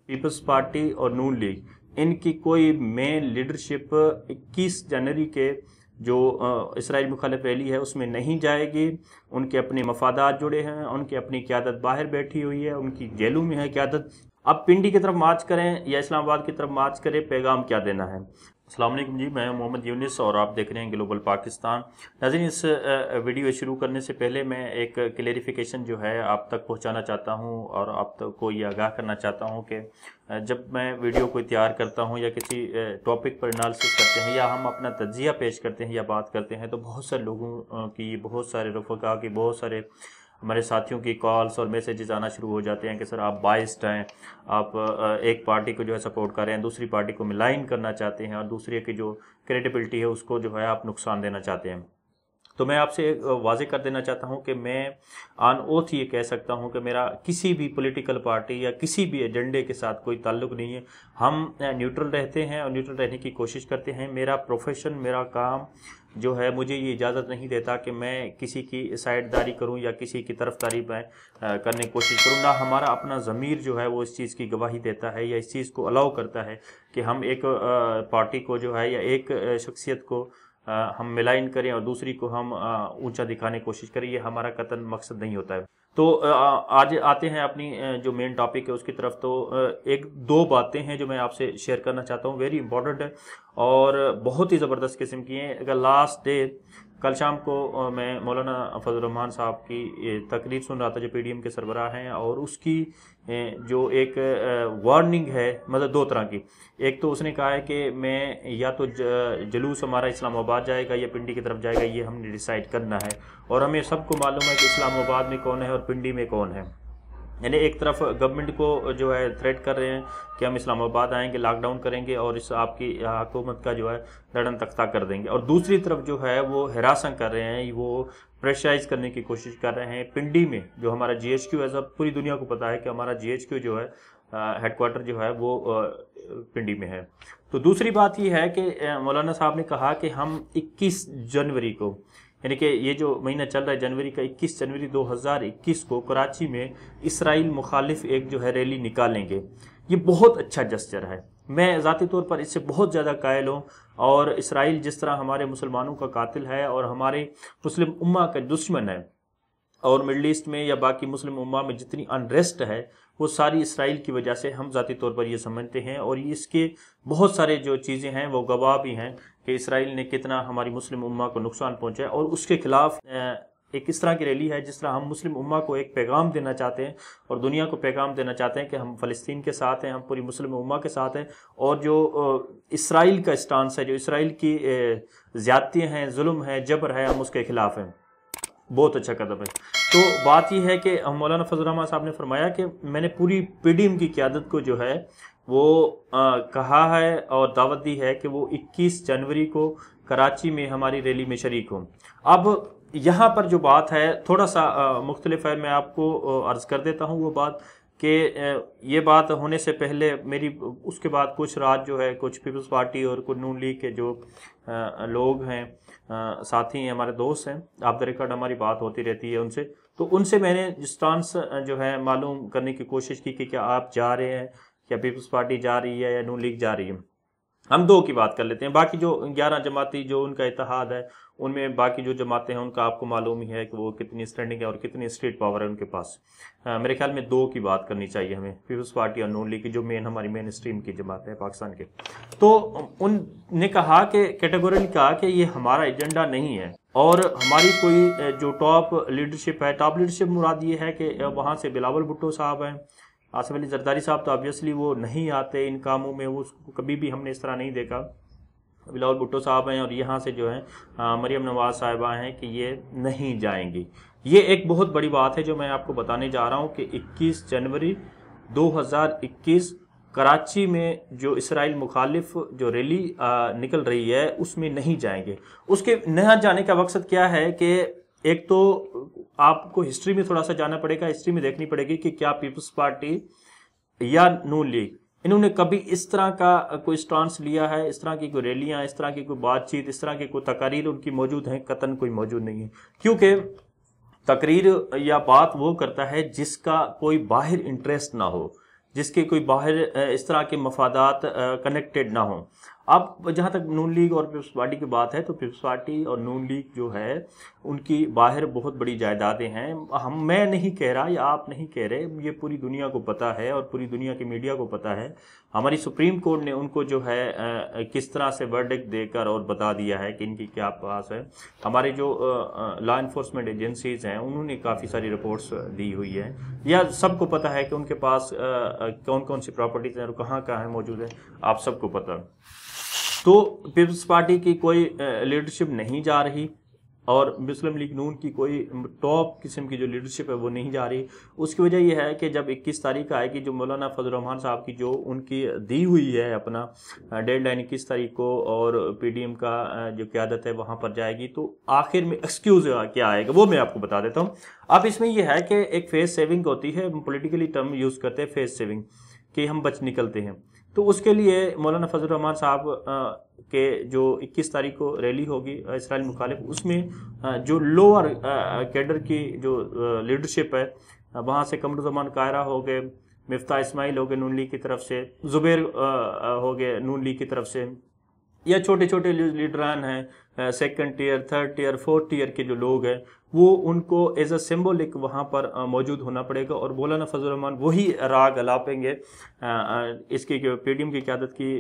Peoples party और नून league इनकी कोई मेन लीडरशिप 21 जनवरी के जो इसराइल मुखालिफ रैली है उसमें नहीं जाएगी। उनके अपने मफादात जुड़े हैं, उनकी अपनी क़यादत बाहर बैठी हुई है, उनकी जेलों में है क़यादत। अब पिंडी की तरफ मार्च करें या इस्लामाबाद की तरफ मार्च करें, पैगाम क्या देना है। अस्सलाम वालेकुम जी, मैं मोहम्मद यूनिस और आप देख रहे हैं ग्लोबल पाकिस्तान। नाज़रीन, इस वीडियो शुरू करने से पहले मैं एक क्लेरिफिकेशन जो है आप तक पहुंचाना चाहता हूं और आप तक को ये आगाह करना चाहता हूं कि जब मैं वीडियो को तैयार करता हूं या किसी टॉपिक पर एनालिसिस करते हैं या हम अपना तज्जिया पेश करते हैं या बात करते हैं, तो बहुत सारे लोगों की, बहुत सारे रफ़क़ा की, बहुत सारे हमारे साथियों की कॉल्स और मैसेजेस आना शुरू हो जाते हैं कि सर आप बाइस्ड हैं, आप एक पार्टी को जो है सपोर्ट कर रहे हैं, दूसरी पार्टी को मिलाइन करना चाहते हैं और दूसरे की जो क्रेडिबिलिटी है उसको जो है आप नुकसान देना चाहते हैं। तो मैं आपसे वाज़ेह कर देना चाहता हूं कि मैं ऑन ओथ ये कह सकता हूं कि मेरा किसी भी पॉलिटिकल पार्टी या किसी भी एजेंडे के साथ कोई ताल्लुक़ नहीं है। हम न्यूट्रल रहते हैं और न्यूट्रल रहने की कोशिश करते हैं। मेरा प्रोफेशन, मेरा काम जो है मुझे ये इजाज़त नहीं देता कि मैं किसी की साइडदारी करूं या किसी की तरफदारी मैं करने की कोशिश करूं। ना हमारा अपना ज़मीर जो है वो इस चीज़ की गवाही देता है या इस चीज़ को अलाउ करता है कि हम एक पार्टी को जो है या एक शख्सियत को हम मिलाइन करें और दूसरी को हम ऊंचा दिखाने की कोशिश करें। ये हमारा कतन मकसद नहीं होता है। तो आज आते हैं अपनी जो मेन टॉपिक है उसकी तरफ। तो एक दो बातें हैं जो मैं आपसे शेयर करना चाहता हूँ, वेरी इंपॉर्टेंट है और बहुत ही ज़बरदस्त किस्म की हैं। अगर लास्ट डे कल शाम को मैं मौलाना फजल रहमान साहब की तकरीर सुन रहा था जो पीडीएम के सरबराह हैं, और उसकी जो एक वार्निंग है, मतलब दो तरह की। एक तो उसने कहा है कि मैं या तो जलूस हमारा इस्लामाबाद जाएगा या पिंडी की तरफ जाएगा, ये हमने डिसाइड करना है। और हमें सबको मालूम है कि इस्लामाबाद में कौन है और पिंडी में कौन है। यानी एक तरफ गवर्नमेंट को जो है थ्रेट कर रहे हैं कि हम इस्लामाबाद आएंगे, लॉकडाउन करेंगे और इस आपकी हुकूमत का जो है धड़न तख्ता कर देंगे, और दूसरी तरफ जो है वो हिरासत कर रहे हैं, वो प्रेशराइज करने की कोशिश कर रहे हैं। पिंडी में जो हमारा GHQ है, सब पूरी दुनिया को पता है कि हमारा GHQ जो है हेडक्वार्टर जो है वो पिंडी में है। तो दूसरी बात ये है कि मौलाना साहब ने कहा कि हम 21 जनवरी को, यानी कि ये जो महीना चल रहा है जनवरी का, 21 जनवरी 2021 को कराची में इसराइल मुखालिफ एक जो है रैली निकालेंगे। ये बहुत अच्छा जस्चर है। मैं ज़ाती तौर पर इससे बहुत ज़्यादा कायल हूँ। और इसराइल जिस तरह हमारे मुसलमानों का कातिल है और हमारे मुस्लिम उम्मा का दुश्मन है, और मिडल ईस्ट में या बाकी मुस्लिम उम्मा में जितनी अनरेस्ट है वो सारी इसराइल की वजह से हम ज़ाती तौर पर ये समझते हैं। और इसके बहुत सारे जो चीज़ें हैं वो गवाह भी हैं कि इसराइल ने कितना हमारी मुस्लिम उम्मा को नुकसान पहुंचाया, और उसके खिलाफ एक इस तरह की रैली है जिस तरह हम मुस्लिम उम्मा को एक पैगाम देना चाहते हैं और दुनिया को पैगाम देना चाहते हैं कि हम फ़लस्तीन के साथ हैं, हम पूरी मुस्लिम उम्मा के साथ हैं। और जो इसराइल का स्टांस है, जो इसराइल की ज़्यादतियाँ हैं, जुल्म है, जबर है, हम उसके खिलाफ हैं। बहुत अच्छा कदम है। तो बात यह है कि मौलाना फजल रहमान साहब ने फरमाया कि मैंने पूरी पीडीएम की क़यादत को जो है वो कहा है और दावत दी है कि वो 21 जनवरी को कराची में हमारी रैली में शरीक हों। अब यहाँ पर जो बात है थोड़ा सा मुख्तलिफ है, मैं आपको अर्ज़ कर देता हूँ वो बात कि ये बात होने से पहले मेरी उसके बाद कुछ रात जो है कुछ पीपल्स पार्टी और कुछ नून लीग के जो लोग हैं, साथी हैं, हमारे दोस्त हैं, ऑफ द रिकॉर्ड हमारी बात होती रहती है उनसे, तो उनसे मैंने स्टांस जो है मालूम करने की कोशिश की कि क्या आप जा रहे हैं, क्या पीपल्स पार्टी जा रही है या नून लीग जा रही है। हम दो की बात कर लेते हैं। बाकी जो 11 जमाती जो उनका इत्तेहाद है, उनमें बाकी जो जमातें हैं उनका आपको मालूम ही है कि वो कितनी स्टैंडिंग है और कितनी स्ट्रीट पावर है उनके पास। मेरे ख्याल में दो की बात करनी चाहिए हमें, पीपल्स पार्टी और नून लीग की, जो मेन हमारी मेन स्ट्रीम की जमात है पाकिस्तान के। तो उनने कहा कि कैटेगोरिकली कहा कि ये हमारा एजेंडा नहीं है और हमारी कोई जो टॉप लीडरशिप है, टॉप लीडरशिप मुराद ये है कि वहाँ से बिलावल भुट्टो साहब हैं, आसिफ अली जरदारी साहब तो ऑब्वियसली वो नहीं आते इन कामों में, वो कभी भी हमने इस तरह नहीं देखा। बिलावल भुट्टो साहब हैं और यहाँ से जो है मरियम नवाज साहिबा हैं कि ये नहीं जाएंगी। ये एक बहुत बड़ी बात है जो मैं आपको बताने जा रहा हूँ कि 21 जनवरी 2021 कराची में जो इसराइल मुखालिफ जो रैली निकल रही है उसमें नहीं जाएंगे। उसके न जाने का मकसद क्या है कि एक तो आपको हिस्ट्री में थोड़ा सा जाना पड़ेगा, हिस्ट्री में देखनी पड़ेगी कि क्या पीपल्स पार्टी या नून लीग इन्होंने कभी इस तरह का कोई स्टांस लिया है, इस तरह की कोई रैलियां, इस तरह की कोई बातचीत, इस तरह की कोई तकारीर उनकी मौजूद हैं? कतन कोई मौजूद नहीं है, क्योंकि तकरीर या बात वो करता है जिसका कोई बाहर इंटरेस्ट ना हो, जिसके कोई बाहर इस तरह के मफादात कनेक्टेड ना हों। अब जहाँ तक नून लीग और पीपल्स पार्टी की बात है, तो पीपल्स पार्टी और नून लीग जो है उनकी बाहर बहुत बड़ी जायदादें हैं। मैं नहीं कह रहा या आप नहीं कह रहे, ये पूरी दुनिया को पता है और पूरी दुनिया की मीडिया को पता है। हमारी सुप्रीम कोर्ट ने उनको जो है किस तरह से वर्डिक्ट देकर और बता दिया है कि इनकी क्या पास है। हमारे जो लॉ इन्फोर्समेंट एजेंसीज हैं उन्होंने काफ़ी सारी रिपोर्ट्स दी हुई है, या सबको पता है कि उनके पास कौन कौन सी प्रॉपर्टीज हैं और कहाँ कहाँ मौजूद है, आप सबको पता। तो पीपल्स पार्टी की कोई लीडरशिप नहीं जा रही और मुस्लिम लीग नून की कोई टॉप किस्म की जो लीडरशिप है वो नहीं जा रही। उसकी वजह यह है कि जब 21 तारीख आएगी, जो मौलाना फजल रहमान साहब की जो उनकी दी हुई है अपना डेडलाइन 21 तारीख को, और पीडीएम का जो क़यादत है वहाँ पर जाएगी, तो आखिर में एक्सक्यूज़ क्या आएगा वो मैं आपको बता देता हूँ। अब इसमें यह है कि एक फेस सेविंग होती है, पोलिटिकली टर्म यूज़ करते हैं फेस सेविंग, कि हम बच निकलते हैं। तो उसके लिए मौलाना फजल रहमान साहब के जो 21 तारीख को रैली होगी इसराइल मुखालिफ, उसमें जो लोअर कैडर की जो लीडरशिप है, वहाँ से कमरुज़्ज़मान कायरा हो गए, मिफ्ता इस्माइल हो गए नून लीग की तरफ से, ज़ुबैर हो गए नून लीग की तरफ से, या छोटे छोटे लीडरान हैं second tier, third tier, fourth tier के जो लोग हैं, वो उनको एज अ सिंबॉलिक वहाँ पर मौजूद होना पड़ेगा। और मौलाना फजल रहमान वही राग अलापेंगे इसकी पीडीएम की क़यादत की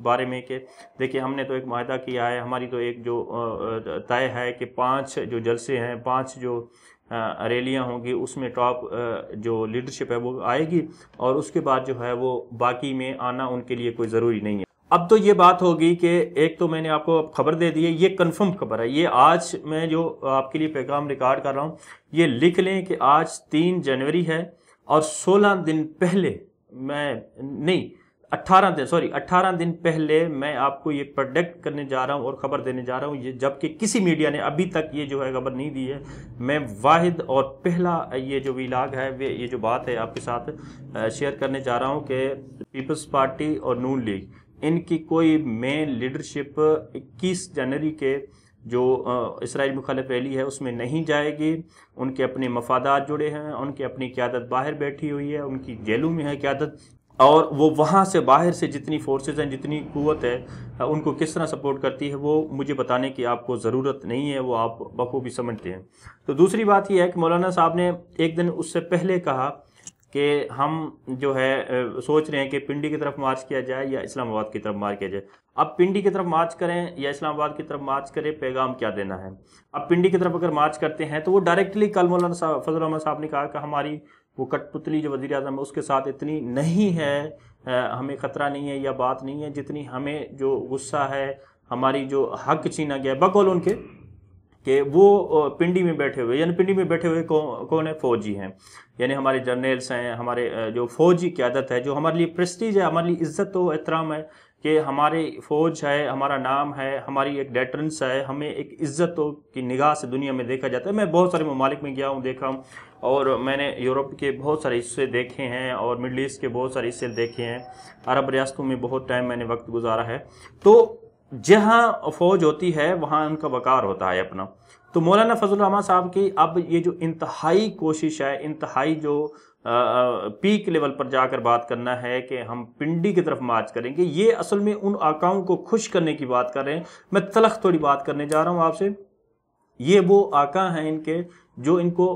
बारे में कि देखिए हमने तो एक माहदा किया है, हमारी तो एक जो तय है कि 5 जो जलसे हैं, 5 जो रैलियाँ होंगी, उसमें टॉप जो लीडरशिप है वो आएगी, और उसके बाद जो है वो बाकी में आना उनके लिए कोई ज़रूरी नहीं है। अब तो ये बात होगी कि एक तो मैंने आपको खबर दे दी है, ये कंफर्म खबर है, ये आज मैं जो आपके लिए पैगाम रिकॉर्ड कर रहा हूँ, ये लिख लें कि आज 3 जनवरी है और 16 दिन पहले मैं 18 दिन पहले मैं आपको ये प्रोडक्ट करने जा रहा हूँ और ख़बर देने जा रहा हूँ, ये जबकि किसी मीडिया ने अभी तक ये जो है खबर नहीं दी है। मैं वाहिद और पहला ये जो वीलाग है ये जो बात है आपके साथ शेयर करने जा रहा हूँ कि पीपल्स पार्टी और नून लीग, इनकी कोई मेन लीडरशिप 21 जनवरी के जो इसराइल मुखालिफ रैली है उसमें नहीं जाएगी। उनके अपने मफादात जुड़े हैं, उनकी अपनी क़यादत बाहर बैठी हुई है, उनकी जेलों में है क़यादत, और वो वहाँ से बाहर से जितनी फोर्सेस हैं, जितनी क़ुव्वत है, उनको किस तरह सपोर्ट करती है वो मुझे बताने की आपको ज़रूरत नहीं है, वो आप बखूबी समझते हैं। तो दूसरी बात ये है कि मौलाना साहब ने एक दिन उससे पहले कहा कि हम जो है सोच रहे हैं कि पिंडी की तरफ मार्च किया जाए या इस्लामाबाद की तरफ मार्च किया जाए। अब पिंडी की तरफ मार्च करें या इस्लामाबाद की तरफ मार्च करें, पैगाम क्या देना है। अब पिंडी की तरफ अगर मार्च करते हैं तो वो डायरेक्टली, कल मौलाना फजल रहमान साहब ने कहा कि हमारी वो कठपुतली जो वज़ीर आज़म है उसके साथ इतनी नहीं है, हमें ख़तरा नहीं है या बात नहीं है, जितनी हमें जो गुस्सा है, हमारी जो हक छीना गया बकौल उनके, कि वो पिंडी में बैठे हुए, यानी पिंडी में बैठे हुए कौन है, फौजी हैं, यानी हमारे जर्नल्स हैं, हमारे जो फौजी क़यादत है, जो हमारे लिए प्रेस्टीज है, हमारे लिए इज़्ज़त व एहतराम है कि हमारी फ़ौज है, हमारा नाम है, हमारी एक डेटरेंस है, हमें एक इज़्ज़त की निगाह से दुनिया में देखा जाता है। मैं बहुत सारे ममालिक में गया हूँ, देखा हूँ, और मैंने यूरोप के बहुत सारे हिस्से देखे हैं और मिडल ईस्ट के बहुत सारे हिस्से देखे हैं, अरब रियासतों में बहुत टाइम मैंने वक्त गुजारा है। तो जहाँ फौज होती है वहाँ उनका वकार होता है अपना। तो मौलाना फजल रहमान साहब की अब ये जो इंतहाई कोशिश है, इंतहाई जो पीक लेवल पर जाकर बात करना है कि हम पिंडी की तरफ मार्च करेंगे, ये असल में उन आकाओं को खुश करने की बात कर रहे हैं। मैं तलख थोड़ी बात करने जा रहा हूँ आपसे। ये वो आका हैं इनके जो इनको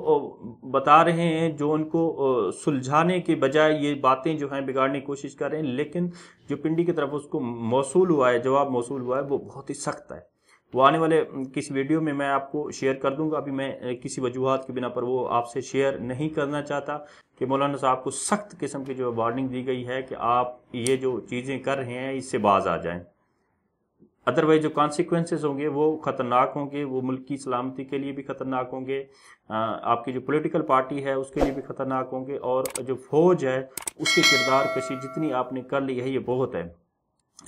बता रहे हैं, जो उनको सुलझाने के बजाय ये बातें जो हैं बिगाड़ने की कोशिश कर रहे हैं, लेकिन जो पिंडी की तरफ उसको मौसूल हुआ है, जवाब मौसूल हुआ है, वो बहुत ही सख्त है। वो आने वाले किसी वीडियो में मैं आपको शेयर कर दूंगा। अभी मैं किसी वजूहात की बिना पर वो आपसे शेयर नहीं करना चाहता कि मौलाना साहब को सख्त किस्म की जो वार्निंग दी गई है कि आप ये जो चीज़ें कर रहे हैं इससे बाज आ जाएं, अदरवाइज जो कॉन्सिक्वेंसेस होंगे वो ख़तरनाक होंगे, वो मुल्क की सलामती के लिए भी ख़तरनाक होंगे, आपकी जो पॉलिटिकल पार्टी है उसके लिए भी ख़तरनाक होंगे, और जो फौज है उसकी किरदार कशी जितनी आपने कर ली है ये बहुत है।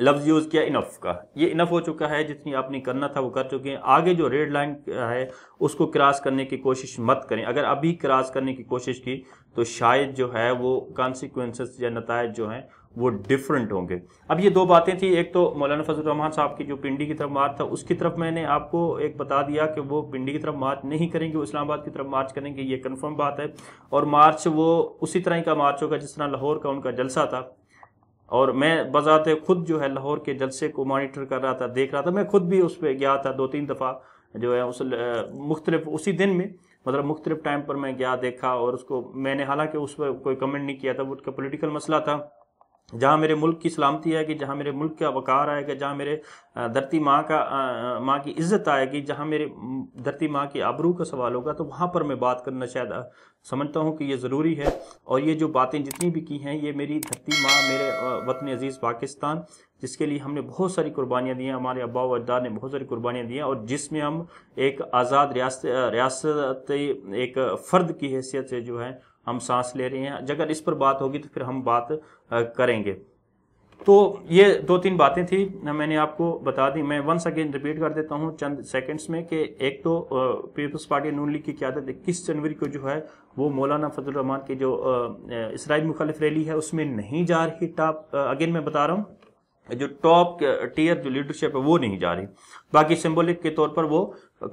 لفظ یوز کیا انف کا، یہ انف ہو چکا ہے، جتنی آپ نے کرنا تھا وہ کر چکے ہیں، آگے جو ریڈ لائن ہے اس کو کراس کرنے کی کوشش مت کریں، اگر ابھی کراس کرنے کی کوشش کی تو شاید جو ہے وہ کانسیکوینسز یا نتائج جو ہیں وہ ڈیفرنٹ ہوں گے۔ اب یہ دو باتیں تھیں، ایک تو مولانا فضل الرحمان صاحب کی جو پنڈی کی طرف مارچ تھا اس کی طرف میں نے آپ کو ایک بتا دیا کہ وہ پنڈی کی طرف مارچ نہیں کریں گے، وہ اسلام آباد کی طرف مارچ کریں گے، یہ کنفرم بات ہے، اور مارچ وہ اسی طرح کا مارچ ہوگا جس طرح لاہور کا ان کا جلسہ تھا، اور میں بذات خود جو ہے لاہور کے جلسے کو مانیٹر کر رہا تھا، دیکھ رہا تھا، میں خود بھی اس پہ گیا تھا 2-3 دفعہ جو ہے اس مختلف اسی دن میں، مطلب مختلف ٹائم پر میں گیا دیکھا، اور اس کو میں نے حالانکہ اس پہ کوئی کمنٹ نہیں کیا تھا، وہ کا پولیٹیکل مسئلہ تھا، جہاں میرے ملک کی سلامتی آئے گی، جہاں میرے ملک کا وقار آئے گا، جہاں میرے دھرتی ماں کی عزت آئے گی، جہاں میرے دھرتی ماں کی آبرو کا سوال ہوگا، تو وہاں پر میں بات کرنا شاید سمجھتا ہوں کہ یہ ضروری ہے، اور یہ جو باتیں جتنی بھی کی ہیں یہ میری دھرتی ماں، میرے وطن عزیز پاکستان، جس کے لیے ہم نے بہت ساری قربانیاں دی ہیں، ہمارے آباء و اجداد نے بہت ساری قربانیاں دی ہیں، اور جس میں ہم ایک آزاد ریاستی ایک فرد کی حیثیت سے جو ہے ہم سانس لے رہے ہیں، اگر اس پر بات ہوگی تو پھر ہم بات کریں گے۔ تو یہ 2-3 باتیں تھیں میں نے آپ کو بتا دی، میں ونس اگین ریپیٹ کر دیتا ہوں چند سیکنڈز میں، کہ ایک تو پیپلز پارٹی نون لیگ کی قیادت 21 جنوری کو جو ہے وہ مولانا فضل الرحمان کی جو اسرائیل مخالف ریلی ہے اس میں نہیں جا رہی، اگین میں بتا رہا ہوں جو ٹاپ ٹیئر جو لیڈرشپ ہے وہ نہیں جا رہی، باقی سمبولک کے طور پر وہ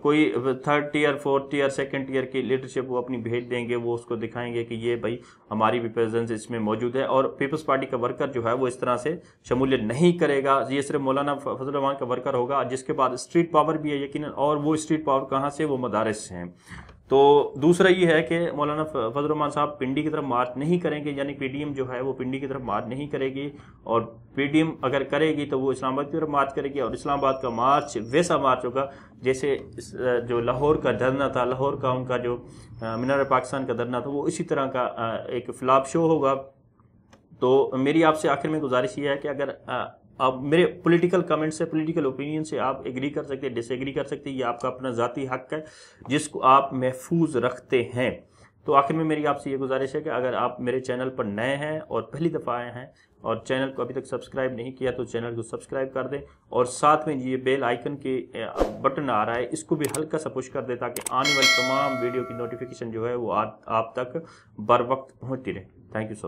کوئی 3rd tier 4th tier 2nd tier کی لیڈرشپ وہ اپنی بھیج دیں گے، وہ اس کو دکھائیں گے کہ یہ بھائی ہماری بھی پریزنس اس میں موجود ہے، اور پیپلز پارٹی کا ورکر جو ہے وہ اس طرح سے شمولیت نہیں کرے گا، یہ صرف مولانا فضل الرحمان کا ورکر ہوگا، جس کے بعد اسٹریٹ پاور بھی ہے یقیناً، اور وہ اسٹریٹ پاور کہاں سے، وہ مدارس سے ہیں۔ تو دوسرا یہ ہے کہ مولانا فضل الرحمان صاحب پنڈی کی طرف مارچ نہیں کریں گے، یعنی پی ڈی ایم جو ہے وہ پنڈی کی طرف مارچ نہیں کرے گی، اور پی ڈی ایم اگر کرے گی تو وہ اسلام آباد کی طرف مارچ کرے گی، اور اسلام آباد کا مارچ ویسا مارچ ہوگا جیسے جو لاہور کا دھرنا تھا، لاہور کا ان کا جو مینار پاکستان کا دھرنا تھا، وہ اسی طرح کا ایک فلاپ شو ہوگا۔ تو میری آپ سے آخر میں گزارش یہ ہے کہ اگر آپ میرے پولیٹیکل کمنٹ سے، پولیٹیکل اوپینین سے آپ ایگری کر سکتے، ڈس ایگری کر سکتے، یہ آپ کا اپنا ذاتی حق ہے جس کو آپ محفوظ رکھتے ہیں۔ تو آخر میں میری آپ سے یہ گزارش ہے کہ اگر آپ میرے چینل پر نئے ہیں اور پہلی دفعہ آئے ہیں اور چینل کو ابھی تک سبسکرائب نہیں کیا تو چینل کو سبسکرائب کر دیں، اور ساتھ میں یہ بیل آئیکن کی بٹن آ رہا ہے اس کو بھی ہلکا سا پش کر دیں تاکہ آنے والی تمام ویڈیو کی نوٹیفیکیشن جو ہے وہ آپ تک بر وقت پہنچتی رہے۔ Thank you so much.